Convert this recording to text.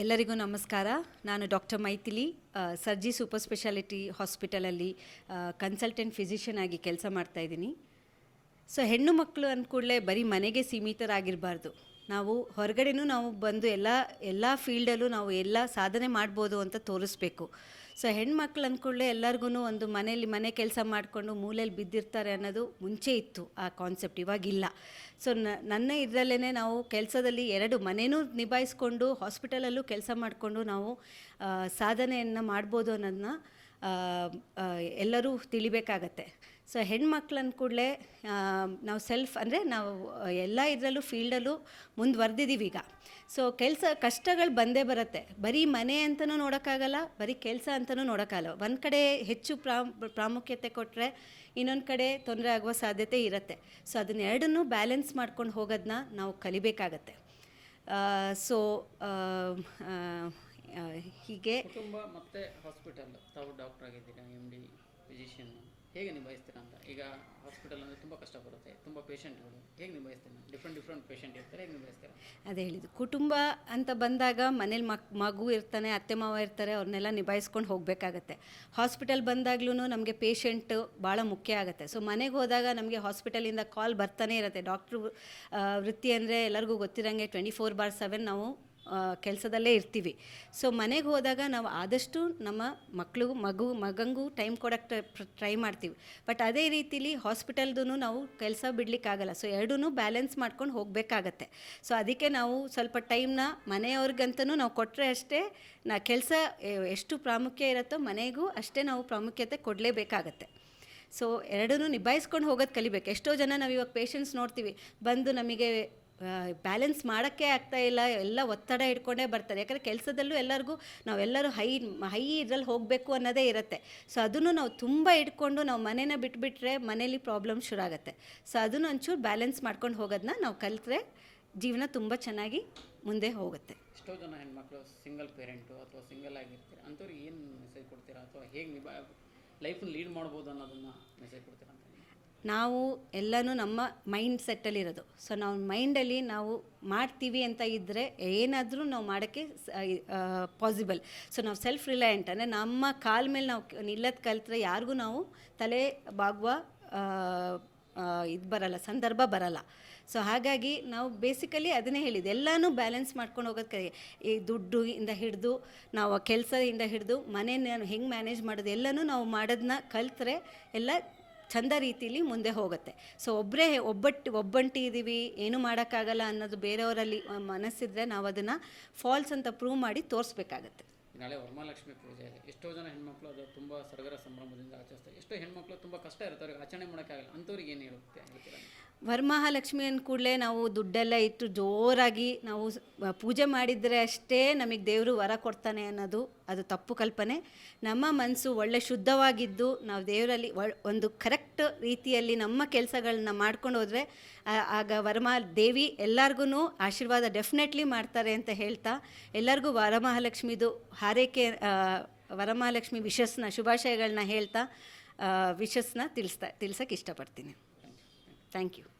ಎಲ್ಲರಿಗೂ ನಮಸ್ಕಾರ. ನಾನು doctor Maithili, Sarji super speciality ಹಾಸ್ಪಿಟಲಲ್ಲಿ ಕನ್ಸಲ್ಟೆಂಟ್ ಫಿಸಿಷಿಯನ್ ಆಗಿ ಕೆಲಸ ಮಾಡ್ತಾಯಿದ್ದೀನಿ. ಸೊ ಹೆಣ್ಣು ಮಕ್ಕಳು ಅಂದ್ಕೂಡಲೇ ಬರೀ ಮನೆಗೆ ಸೀಮಿತರಾಗಿರಬಾರ್ದು. ನಾವು ಹೊರಗಡೆನೂ ನಾವು ಬಂದು ಎಲ್ಲ ಫೀಲ್ಡಲ್ಲೂ ನಾವು ಎಲ್ಲ ಸಾಧನೆ ಮಾಡ್ಬೋದು ಅಂತ ತೋರಿಸ್ಬೇಕು. ಸೊ ಹೆಣ್ಮಕ್ಳು ಅಂದ್ಕೂಡಲೇ ಎಲ್ಲರಿಗೂ ಒಂದು ಮನೆ ಕೆಲಸ ಮಾಡಿಕೊಂಡು ಮೂಲೆಯಲ್ಲಿ ಬಿದ್ದಿರ್ತಾರೆ ಅನ್ನೋದು ಮುಂಚೆ ಇತ್ತು ಆ ಕಾನ್ಸೆಪ್ಟ್, ಇವಾಗಿಲ್ಲ. ಸೊ ನನ್ನ ಇದರಲ್ಲೇ ನಾವು ಕೆಲಸದಲ್ಲಿ ಮನೆಯೂ ನಿಭಾಯಿಸ್ಕೊಂಡು ಹಾಸ್ಪಿಟಲಲ್ಲೂ ಕೆಲಸ ಮಾಡಿಕೊಂಡು ನಾವು ಸಾಧನೆಯನ್ನು ಮಾಡ್ಬೋದು ಅನ್ನೋದನ್ನ ಎಲ್ಲರೂ ತಿಳಿಬೇಕಾಗತ್ತೆ. ಸೊ ಹೆಣ್ಮಕ್ಳು ಅಂದ್ಕೂಡಲೇ ನಾವು ನಾವು ಎಲ್ಲ ಇದರಲ್ಲೂ ಫೀಲ್ಡಲ್ಲೂ ಮುಂದುವರೆದಿದ್ದೀವಿ ಈಗ. ಸೊ ಕಷ್ಟಗಳು ಬಂದೇ ಬರುತ್ತೆ. ಬರೀ ಮನೆ ಅಂತಲೂ ನೋಡೋಕ್ಕಾಗಲ್ಲ, ಬರೀ ಕೆಲಸ ಅಂತಲೂ ನೋಡೋಕ್ಕಾಗಲ್ಲ. ಒಂದು ಕಡೆ ಹೆಚ್ಚು ಪ್ರಾಮುಖ್ಯತೆ ಕೊಟ್ಟರೆ ಇನ್ನೊಂದು ಕಡೆ ತೊಂದರೆ ಆಗುವ ಸಾಧ್ಯತೆ ಇರುತ್ತೆ. ಸೊ ಅದನ್ನೆರಡನ್ನೂ ಬ್ಯಾಲೆನ್ಸ್ ಮಾಡ್ಕೊಂಡು ಹೋಗೋದನ್ನ ನಾವು ಕಲಿಬೇಕಾಗತ್ತೆ. ಸೊ ಹೀಗೆ ಕುಟುಂಬ ಮತ್ತು ಹಾಸ್ಪಿಟಲ್, ತಾವು ಡಾಕ್ಟರ್ ಆಗಿದ್ದೀರಾ, MD ಫಿಸಿಷಿಯನ್, ಹೇಗೆ ನಿಭಾಯಿಸ್ತೀರಾ ಅಂತ? ಈಗ ಹಾಸ್ಪಿಟಲ್ ಅಂದರೆ ತುಂಬ ಕಷ್ಟ ಬರುತ್ತೆ, ತುಂಬ ಪೇಷಂಟ್ಗಳು, ಹೇಗೆ ನಿಭಾಯಿಸ್ತೀರಾ? ಡಿಫ್ರೆಂಟ್ ಪೇಷಂಟ್ ಇರ್ತಾರೆ, ಹೇಗೆ ನಿಭಾಯಿಸ್ತೀರಾ? ಅದೇ ಹೇಳಿದ್ದು, ಕುಟುಂಬ ಅಂತ ಬಂದಾಗ ಮನೇಲಿ ಮಗು ಇರ್ತಾನೆ, ಅತ್ತೆ ಮಾವ ಇರ್ತಾರೆ, ಅವ್ರನ್ನೆಲ್ಲ ನಿಭಾಯಿಸ್ಕೊಂಡು ಹೋಗಬೇಕಾಗತ್ತೆ. ಹಾಸ್ಪಿಟಲ್ ಬಂದಾಗ್ಲೂ ನಮಗೆ ಪೇಷಂಟು ಭಾಳ ಮುಖ್ಯ ಆಗುತ್ತೆ. ಸೊ ಮನೆಗೆ ಹೋದಾಗ ನಮಗೆ ಹಾಸ್ಪಿಟಲಿಂದ ಕಾಲ್ ಬರ್ತಾನೆ ಇರುತ್ತೆ. ಡಾಕ್ಟ್ರು ವೃತ್ತಿ ಅಂದರೆ ಎಲ್ಲರಿಗೂ ಗೊತ್ತಿರೋಂಗೆ 24/7 ನಾವು ಕೆಲಸದಲ್ಲೇ ಇರ್ತೀವಿ. ಸೊ ಮನೆಗೆ ಹೋದಾಗ ನಾವು ಆದಷ್ಟು ನಮ್ಮ ಮಗಂಗೂ ಟೈಮ್ ಕೊಡೋಕ್ಕೆ ಟ್ರೈ ಮಾಡ್ತೀವಿ. ಬಟ್ ಅದೇ ರೀತಿಲಿ ಹಾಸ್ಪಿಟಲ್ದು ನಾವು ಕೆಲಸ ಬಿಡಲಿಕ್ಕಾಗಲ್ಲ. ಸೊ ಎರಡೂ ಬ್ಯಾಲೆನ್ಸ್ ಮಾಡ್ಕೊಂಡು ಹೋಗಬೇಕಾಗತ್ತೆ. ಸೊ ಅದಕ್ಕೆ ನಾವು ಸ್ವಲ್ಪ ಟೈಮ್ನ ಮನೆಯವ್ರಿಗಂತೂ ನಾವು ಕೊಟ್ಟರೆ ಅಷ್ಟೇ ಕೆಲಸ ಎಷ್ಟು ಪ್ರಾಮುಖ್ಯ ಇರುತ್ತೋ ಮನೆಗೂ ಅಷ್ಟೇ ನಾವು ಪ್ರಾಮುಖ್ಯತೆ ಕೊಡಲೇಬೇಕಾಗತ್ತೆ. ಸೊ ಎರಡನ್ನೂ ನಿಭಾಯಿಸ್ಕೊಂಡು ಹೋಗೋದು ಕಲಿಬೇಕು. ಎಷ್ಟೋ ಜನ ನಾವು ಇವಾಗ ಪೇಷಂಟ್ಸ್ ನೋಡ್ತೀವಿ, ಬಂದು ನಮಗೆ ಬ್ಯಾಲೆನ್ಸ್ ಮಾಡೋಕ್ಕೆ ಆಗ್ತಾಯಿಲ್ಲ, ಎಲ್ಲ ಒತ್ತಡ ಇಟ್ಕೊಂಡೇ ಬರ್ತಾರೆ. ಯಾಕಂದರೆ ಕೆಲಸದಲ್ಲೂ ನಾವೆಲ್ಲರೂ ಹೈ ಇದ್ರಲ್ಲಿ ಹೋಗಬೇಕು ಅನ್ನೋದೇ ಇರುತ್ತೆ. ಸೊ ಅದನ್ನು ನಾವು ತುಂಬ ಇಟ್ಕೊಂಡು ನಾವು ಮನೇನ ಬಿಟ್ಬಿಟ್ರೆ ಮನೇಲಿ ಪ್ರಾಬ್ಲಮ್ ಶುರು ಆಗುತ್ತೆ. ಸೊ ಅದನ್ನು ಒಂಚೂರು ಬ್ಯಾಲೆನ್ಸ್ ಮಾಡ್ಕೊಂಡು ಹೋಗೋದನ್ನ ನಾವು ಕಲಿತ್ರೆ ಜೀವನ ತುಂಬ ಚೆನ್ನಾಗಿ ಮುಂದೆ ಹೋಗುತ್ತೆ. ಎಷ್ಟೋ ಜನ ಹೆಣ್ಮಕ್ಳು ಸಿಂಗಲ್ ಪೇರೆಂಟು ಅಥವಾ ಸಿಂಗಲ್ ಆಗಿರ್ತಾರೆ, ಅಂಥವ್ರಿಗೆ ಏನು ಮೆಸೇಜ್ ಕೊಡ್ತೀರಾ? ಅಥವಾ ಹೇಗೆ ಲೈಫನ್ನು ಲೀಡ್ ಮಾಡ್ಬೋದು ಅನ್ನೋದನ್ನು ಮೆಸೇಜ್ ಕೊಡ್ತೀರಾ ಅಂತ? ನಾವು ಎಲ್ಲನೂ ನಮ್ಮ ಮೈಂಡ್ ಸೆಟ್ಟಲ್ಲಿರೋದು. ಸೊ ನಾವು ಮೈಂಡಲ್ಲಿ ನಾವು ಮಾಡ್ತೀವಿ ಅಂತ ಇದ್ದರೆ ಏನಾದರೂ ನಾವು ಮಾಡೋಕ್ಕೆ ಪಾಸಿಬಲ್. ಸೊ ನಾವು ಸೆಲ್ಫ್ ರಿಲಯಂಟ್ ಅಂದರೆ ನಮ್ಮ ಕಾಲ ಮೇಲೆ ನಾವು ನಿಲ್ಲೋದು ಕಲಿತ್ರೆ ಯಾರಿಗೂ ನಾವು ತಲೆ ಬಾಗುವ ಸಂದರ್ಭ ಬರಲ್ಲ. ಸೊ ಹಾಗಾಗಿ ನಾವು ಬೇಸಿಕಲಿ ಅದನ್ನೇ ಹೇಳಿದ್ದು, ಎಲ್ಲನೂ ಬ್ಯಾಲೆನ್ಸ್ ಮಾಡ್ಕೊಂಡು ಹೋಗೋದು. ಈ ದುಡ್ಡು ಇಂದ ಹಿಡಿದು ನಾವು ಕೆಲಸದಿಂದ ಹಿಡಿದು ಮನೇನ ಹೆಂಗೆ ಮ್ಯಾನೇಜ್ ಮಾಡೋದು ಎಲ್ಲನೂ ನಾವು ಮಾಡೋದನ್ನ ಕಲಿತ್ರೆ ಎಲ್ಲ ಚಂದ ರೀತಿಲಿ ಮುಂದೆ ಹೋಗುತ್ತೆ. ಸೊ ಒಬ್ಬಂಟಿ ಇದ್ದೀವಿ, ಏನೂ ಮಾಡೋಕ್ಕಾಗಲ್ಲ ಅನ್ನೋದು ಬೇರೆಯವರಲ್ಲಿ ಮನಸ್ಸಿದ್ರೆ ನಾವು ಅದನ್ನು ಫಾಲ್ಸ್ ಅಂತ ಪ್ರೂವ್ ಮಾಡಿ ತೋರಿಸ್ಬೇಕಾಗತ್ತೆ. ನಾಳೆ ವರಮಹಾಲಕ್ಷ್ಮಿ ಪೂಜೆ ಇದೆ. ಎಷ್ಟೋ ಜನ ಹೆಣ್ಮಕ್ಳು ಅದು ತುಂಬ ಸಡಗರ ಸಂಭ್ರಮದಿಂದ ಆಚರಿಸ್ತಾರೆ. ಎಷ್ಟೋ ಹೆಣ್ಮಕ್ಳು ತುಂಬ ಕಷ್ಟ ಇರ್ತಾರೆ, ಆಚರಣೆ ಮಾಡೋಕ್ಕಾಗಲ್ಲ. ಅಂಥವ್ರಿಗೆ ಏನು ಹೇಳ್ತೀರಾ? ವರಮಹಾಲಕ್ಷ್ಮಿ ಅಂದ ಕೂಡಲೇ ನಾವು ದುಡ್ಡೆಲ್ಲ ಇಟ್ಟು ಜೋರಾಗಿ ನಾವು ಪೂಜೆ ಮಾಡಿದರೆ ಅಷ್ಟೇ ನಮಗೆ ದೇವರು ವರ ಕೊಡ್ತಾನೆ ಅನ್ನೋದು ಅದು ತಪ್ಪು ಕಲ್ಪನೆ. ನಮ್ಮ ಮನಸ್ಸು ಒಳ್ಳೆ ಶುದ್ಧವಾಗಿದ್ದು ನಾವು ದೇವರಲ್ಲಿ ಒಂದು ಕರೆಕ್ಟ್ ರೀತಿಯಲ್ಲಿ ನಮ್ಮ ಕೆಲಸಗಳನ್ನ ಮಾಡ್ಕೊಂಡು ಹೋದರೆ ಆಗ ದೇವಿ ಎಲ್ಲರಿಗೂ ಆಶೀರ್ವಾದ ಡೆಫಿನೆಟ್ಲಿ ಮಾಡ್ತಾರೆ ಅಂತ ಹೇಳ್ತಾ ಎಲ್ಲರಿಗೂ ವರಮಹಾಲಕ್ಷ್ಮಿದು ಹಾರೈಕೆ, ವರಮಹಾಲಕ್ಷ್ಮಿ ಶುಭಾಶಯಗಳನ್ನ ಹೇಳ್ತಾ ವಿಶಸ್ನ ತಿಳಿಸೋಕ್ಕೆ ಇಷ್ಟಪಡ್ತೀನಿ. Thank you.